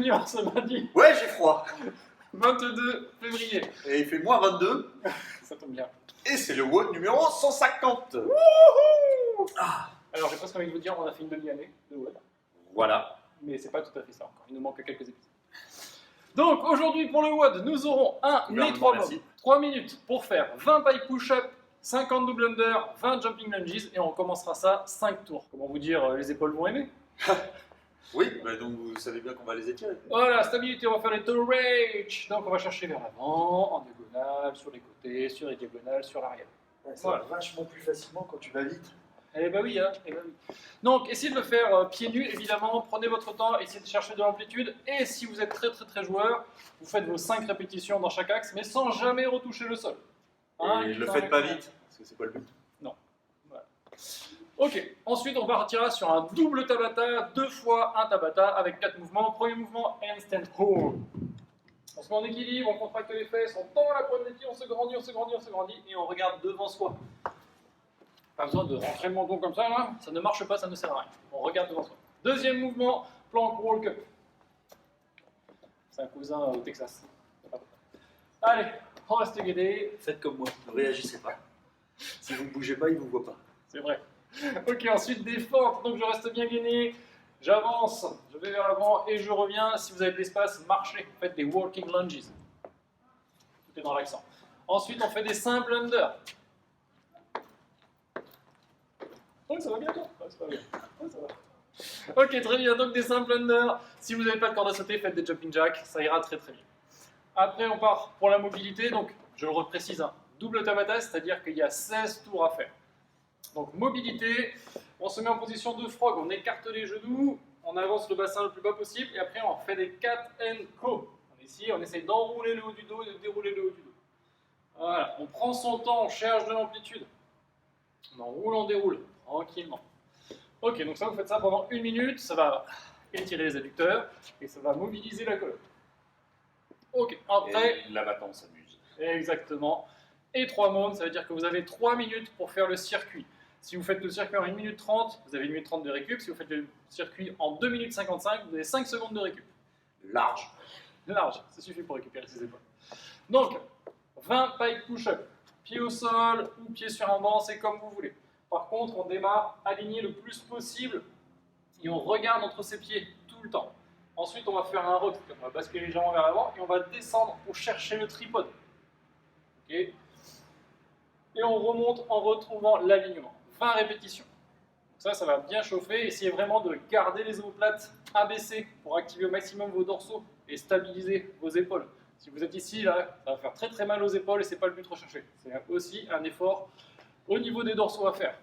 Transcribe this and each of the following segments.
Junior ce mardi Ouais, j'ai froid. 22 février. Et il fait moins 22. Ça tombe bien. Et c'est le WOD numéro 150. Ah. Alors j'ai presque envie de vous dire, on a fait une demi-année de WOD. Voilà. Mais c'est pas tout à fait ça encore, il nous manque quelques épisodes. Donc aujourd'hui pour le WOD, nous aurons un et 3 modes. 3 minutes pour faire 20 pike push-up, 50 double under, 20 jumping lunges et on commencera ça 5 tours. Comment vous dire, les épaules vont aimer. Oui, bah donc vous savez bien qu'on va les étirer. Voilà, stabilité, on va faire les toe rage. Donc on va chercher vers l'avant, en diagonale, sur les côtés, sur les diagonales, sur l'arrière. Ouais, ça va vachement plus facilement quand tu vas vite. Eh ben oui, hein, eh ben oui. Donc essayez de le faire pieds nus, évidemment, prenez votre temps, essayez de chercher de l'amplitude, et si vous êtes très joueur, vous faites vos 5 répétitions dans chaque axe, mais sans jamais retoucher le sol. Et le faites pas vite, parce que c'est pas le but. Non. Voilà. Ok, ensuite on partira sur un double Tabata, 2 fois un Tabata avec 4 mouvements. Premier mouvement, handstand hold. On se met en équilibre, on contracte les fesses, on tend la pointe des pieds, on se grandit, et on regarde devant soi. Pas besoin de rentrer le menton comme ça, là. Ça ne marche pas, ça ne sert à rien. On regarde devant soi. Deuxième mouvement, plank walk up. C'est un cousin au Texas. Allez, on reste guidé. Faites comme moi, ne réagissez pas. Si vous ne bougez pas, il ne vous voit pas. C'est vrai. Ok, ensuite des fentes. Donc je reste bien gainé. J'avance, je vais vers l'avant et je reviens. Si vous avez de l'espace, marchez. Faites des walking lunges. Tout est dans l'accent. Ensuite, on fait des simples under. Oui, ça va bien, toi? Ouais, ça va bien. Ouais, ça va. Ok, très bien. Donc des simples under. Si vous n'avez pas de corde à sauter, faites des jumping jacks. Ça ira très bien. Après, on part pour la mobilité. Donc, je le reprécise, hein, double Tabata, c'est-à-dire qu'il y a 16 tours à faire. Donc, mobilité. On se met en position de frog. On écarte les genoux. On avance le bassin le plus bas possible. Et après, on fait des cat and co. Ici, on essaie d'enrouler le haut du dos et de dérouler le haut du dos. Voilà. On prend son temps. On cherche de l'amplitude. On enroule, on déroule. Tranquillement. Ok, donc ça, vous faites ça pendant 1 minute, ça va étirer les adducteurs et ça va mobiliser la colonne. Ok, après... Et là maintenant, on s'amuse. Exactement. Et 3 mômes, ça veut dire que vous avez 3 minutes pour faire le circuit. Si vous faites le circuit en 1 minute 30, vous avez 1 minute 30 de récup. Si vous faites le circuit en 2 minutes 55, vous avez 5 secondes de récup. Large. Large, ça suffit pour récupérer ses épaules. Donc, 20 pike push-up. Pied au sol ou pied sur un banc, c'est comme vous voulez. Par contre, on démarre aligné le plus possible et on regarde entre ses pieds tout le temps. Ensuite, on va faire un rock, on va basculer légèrement vers l'avant et on va descendre pour chercher le tripode. Okay. Et on remonte en retrouvant l'alignement. 20 répétitions. Donc ça va bien chauffer. Essayez vraiment de garder les omoplates abaissées pour activer au maximum vos dorsaux et stabiliser vos épaules. Si vous êtes ici, là, ça va faire très mal aux épaules et ce n'est pas le but recherché. C'est aussi un effort au niveau des dorsaux à faire.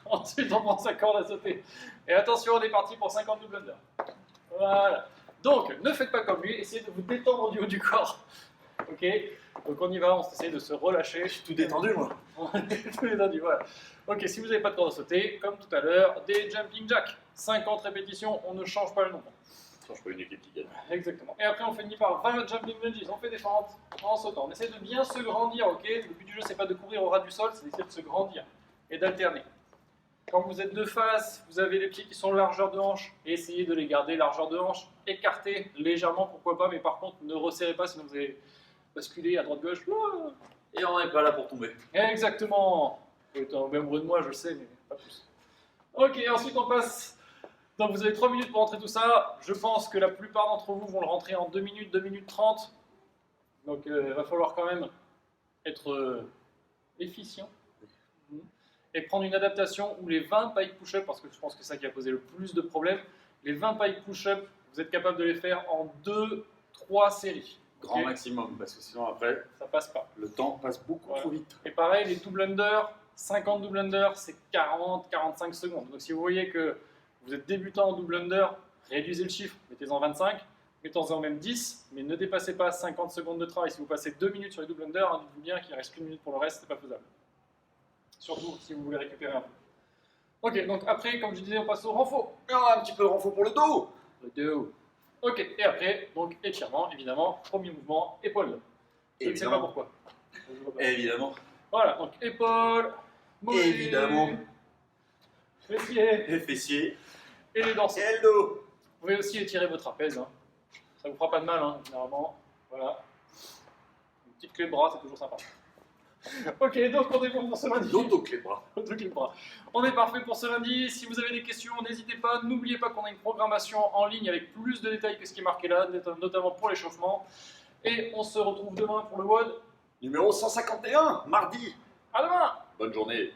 Ensuite, on prend sa corde à sauter. Et attention, on est parti pour 50 double under. Voilà. Donc, ne faites pas comme lui, essayez de vous détendre du haut du corps. Ok. Donc on y va, on essaie de se relâcher. Je suis tout détendu, moi. On est tout détendu, voilà. Ok, si vous n'avez pas de corde à sauter, comme tout à l'heure, des jumping jacks. 50 répétitions, on ne change pas le nombre. Ça change pas une équipe qui gagne. Exactement. Et après, on finit par 20 jumping lunges. On fait des fentes en sautant. On essaie de bien se grandir, ok. Le but du jeu, c'est pas de courir au ras du sol, c'est d'essayer de se grandir et d'alterner. Quand vous êtes de face, vous avez les pieds qui sont largeur de hanche. Essayez de les garder largeur de hanche. Écartez légèrement, pourquoi pas, mais par contre, ne resserrez pas, sinon vous allez basculer à droite-gauche. Et on n'est pas là pour tomber. Exactement. Vous êtes amoureux de moi, je le sais, mais pas plus. Ok, ensuite on passe. Donc vous avez 3 minutes pour rentrer tout ça. Je pense que la plupart d'entre vous vont le rentrer en 2 minutes, 2 minutes 30. Donc il va falloir quand même être efficient. Et prendre une adaptation où les 20 pike push-up, parce que je pense que c'est ça qui a posé le plus de problèmes, les 20 pike push-up, vous êtes capable de les faire en 2-3 séries. Grand maximum, parce que sinon après, ça passe pas. Le temps passe beaucoup trop vite. Et pareil, les double under, 50 double under, c'est 40-45 secondes. Donc si vous voyez que vous êtes débutant en double under, réduisez le chiffre, mettez-en 25, mettez-en même 10, mais ne dépassez pas 50 secondes de travail. Si vous passez 2 minutes sur les double under, hein, dites-vous bien qu'il reste qu'une minute pour le reste, c'est pas faisable. Surtout si vous voulez récupérer un peu. Ok, donc après, comme je disais, on passe au renfort. Un petit peu de renfort pour le dos. Le dos. Ok, et après, donc étirement, évidemment, premier mouvement, épaule. Je ne sais pas pourquoi. Évidemment. Voilà, donc épaule, mollet, évidemment. fessier, Les fessiers. et les dorsaux. Et le dos. pouvez aussi étirer vos trapèzes. Hein. Ça vous fera pas de mal, hein, généralement. Voilà. Une petite clé de bras, c'est toujours sympa. Ok, donc on est bon pour ce lundi. D'autoclé de bras. Autoclé de bras. On est parfait pour ce lundi. Si vous avez des questions, n'hésitez pas. N'oubliez pas qu'on a une programmation en ligne avec plus de détails que ce qui est marqué là, notamment pour l'échauffement. Et on se retrouve demain pour le WOD. Numéro 151, mardi. À demain! Bonne journée.